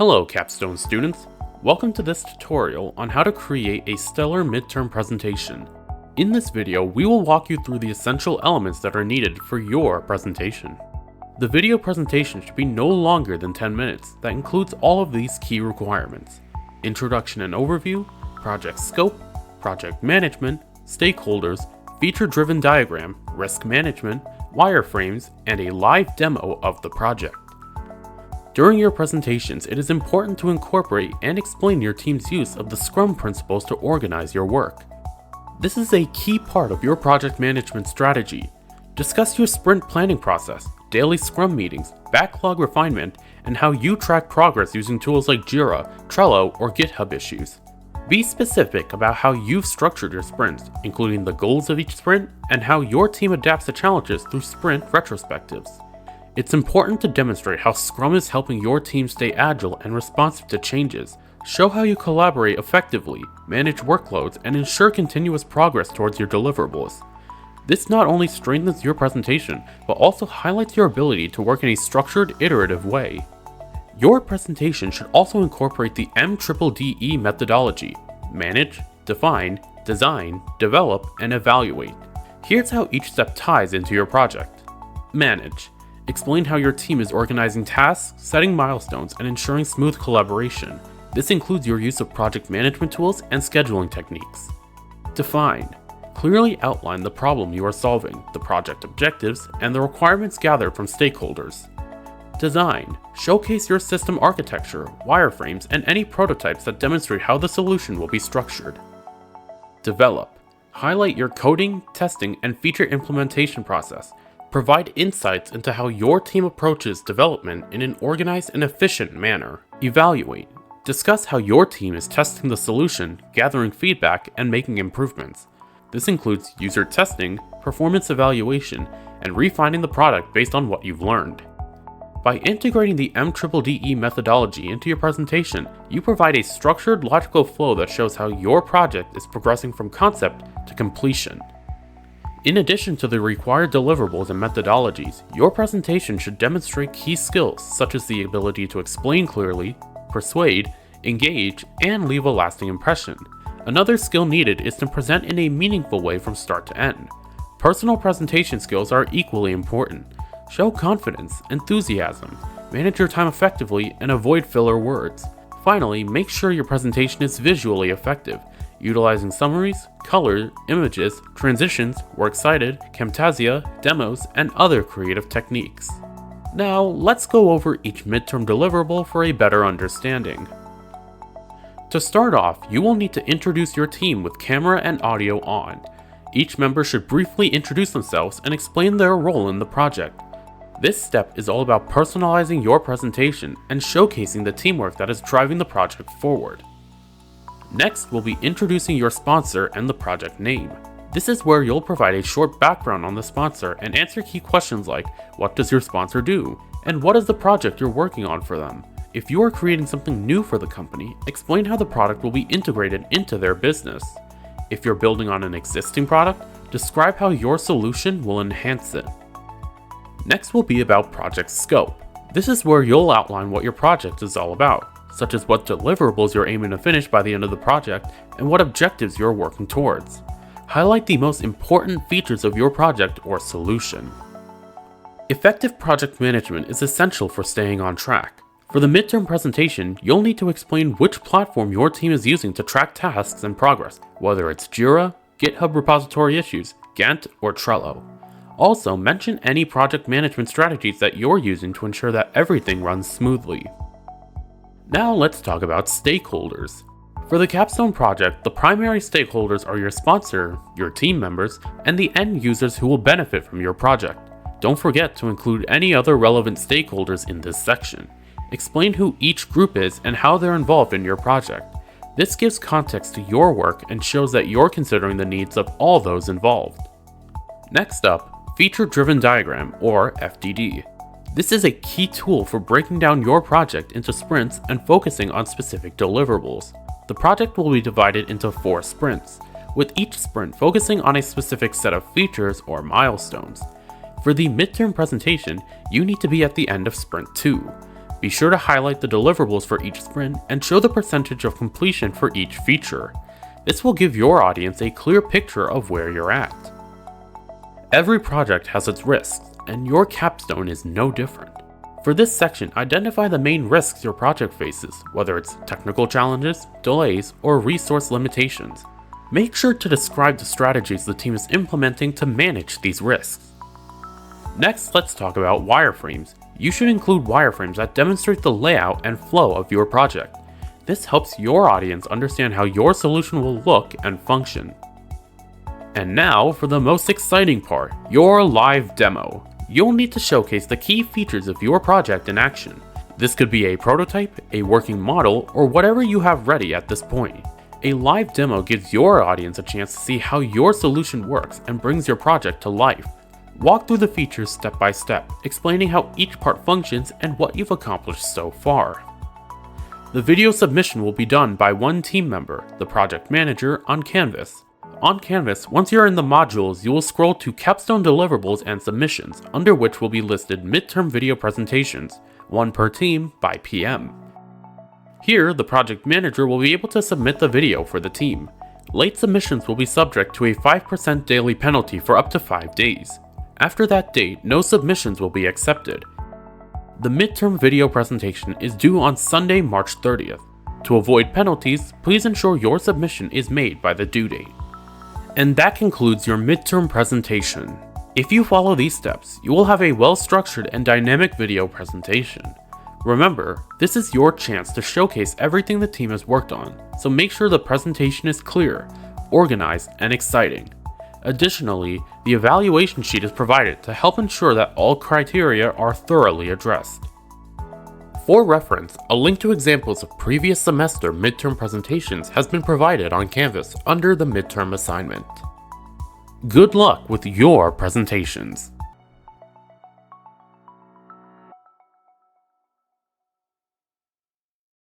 Hello Capstone students! Welcome to this tutorial on how to create a stellar midterm presentation. In this video, we will walk you through the essential elements that are needed for your presentation. The video presentation should be no longer than 10 minutes that includes all of these key requirements: introduction and overview, project scope, project management, stakeholders, feature-driven diagram, risk management, wireframes, and a live demo of the project. During your presentations, it is important to incorporate and explain your team's use of the Scrum principles to organize your work. This is a key part of your project management strategy. Discuss your sprint planning process, daily Scrum meetings, backlog refinement, and how you track progress using tools like Jira, Trello, or GitHub issues. Be specific about how you've structured your sprints, including the goals of each sprint and how your team adapts to challenges through sprint retrospectives. It's important to demonstrate how Scrum is helping your team stay agile and responsive to changes. Show how you collaborate effectively, manage workloads, and ensure continuous progress towards your deliverables. This not only strengthens your presentation, but also highlights your ability to work in a structured, iterative way. Your presentation should also incorporate the MDDE methodology: manage, define, design, develop, and evaluate. Here's how each step ties into your project. Manage. Explain how your team is organizing tasks, setting milestones, and ensuring smooth collaboration. This includes your use of project management tools and scheduling techniques. Define. Clearly outline the problem you are solving, the project objectives, and the requirements gathered from stakeholders. Design. Showcase your system architecture, wireframes, and any prototypes that demonstrate how the solution will be structured. Develop. Highlight your coding, testing, and feature implementation process. Provide insights into how your team approaches development in an organized and efficient manner. Evaluate. Discuss how your team is testing the solution, gathering feedback, and making improvements. This includes user testing, performance evaluation, and refining the product based on what you've learned. By integrating the MDDE methodology into your presentation, you provide a structured, logical flow that shows how your project is progressing from concept to completion. In addition to the required deliverables and methodologies, your presentation should demonstrate key skills such as the ability to explain clearly, persuade, engage, and leave a lasting impression. Another skill needed is to present in a meaningful way from start to end. Personal presentation skills are equally important. Show confidence, enthusiasm, manage your time effectively, and avoid filler words. Finally, make sure your presentation is visually effective, utilizing summaries, color, images, transitions, works cited, Camtasia, demos, and other creative techniques. Now, let's go over each midterm deliverable for a better understanding. To start off, you will need to introduce your team with camera and audio on. Each member should briefly introduce themselves and explain their role in the project. This step is all about personalizing your presentation and showcasing the teamwork that is driving the project forward. Next, we'll be introducing your sponsor and the project name. This is where you'll provide a short background on the sponsor and answer key questions like, what does your sponsor do? And what is the project you're working on for them? If you are creating something new for the company, explain how the product will be integrated into their business. If you're building on an existing product, describe how your solution will enhance it. Next will be about project scope. This is where you'll outline what your project is all about, such as what deliverables you're aiming to finish by the end of the project and what objectives you're working towards. Highlight the most important features of your project or solution. Effective project management is essential for staying on track. For the midterm presentation, you'll need to explain which platform your team is using to track tasks and progress, whether it's Jira, GitHub repository issues, Gantt, or Trello. Also, mention any project management strategies that you're using to ensure that everything runs smoothly. Now let's talk about stakeholders. For the Capstone project, the primary stakeholders are your sponsor, your team members, and the end users who will benefit from your project. Don't forget to include any other relevant stakeholders in this section. Explain who each group is and how they're involved in your project. This gives context to your work and shows that you're considering the needs of all those involved. Next up, feature-driven diagram, or FDD. This is a key tool for breaking down your project into sprints and focusing on specific deliverables. The project will be divided into 4 sprints, with each sprint focusing on a specific set of features or milestones. For the midterm presentation, you need to be at the end of sprint 2. Be sure to highlight the deliverables for each sprint and show the percentage of completion for each feature. This will give your audience a clear picture of where you're at. Every project has its risks, and your capstone is no different. For this section, identify the main risks your project faces, whether it's technical challenges, delays, or resource limitations. Make sure to describe the strategies the team is implementing to manage these risks. Next, let's talk about wireframes. You should include wireframes that demonstrate the layout and flow of your project. This helps your audience understand how your solution will look and function. And now for the most exciting part, your live demo. You'll need to showcase the key features of your project in action. This could be a prototype, a working model, or whatever you have ready at this point. A live demo gives your audience a chance to see how your solution works and brings your project to life. Walk through the features step by step, explaining how each part functions and what you've accomplished so far. The video submission will be done by one team member, the project manager, on Canvas. On Canvas, once you're in the modules, you will scroll to Capstone Deliverables and Submissions, under which will be listed midterm video presentations, one per team by PM. Here, the project manager will be able to submit the video for the team. Late submissions will be subject to a 5% daily penalty for up to 5 days. After that date, no submissions will be accepted. The midterm video presentation is due on Sunday, March 30th. To avoid penalties, please ensure your submission is made by the due date. And that concludes your midterm presentation. If you follow these steps, you will have a well-structured and dynamic video presentation. Remember, this is your chance to showcase everything the team has worked on, so make sure the presentation is clear, organized, and exciting. Additionally, the evaluation sheet is provided to help ensure that all criteria are thoroughly addressed. For reference, a link to examples of previous semester midterm presentations has been provided on Canvas under the midterm assignment. Good luck with your presentations!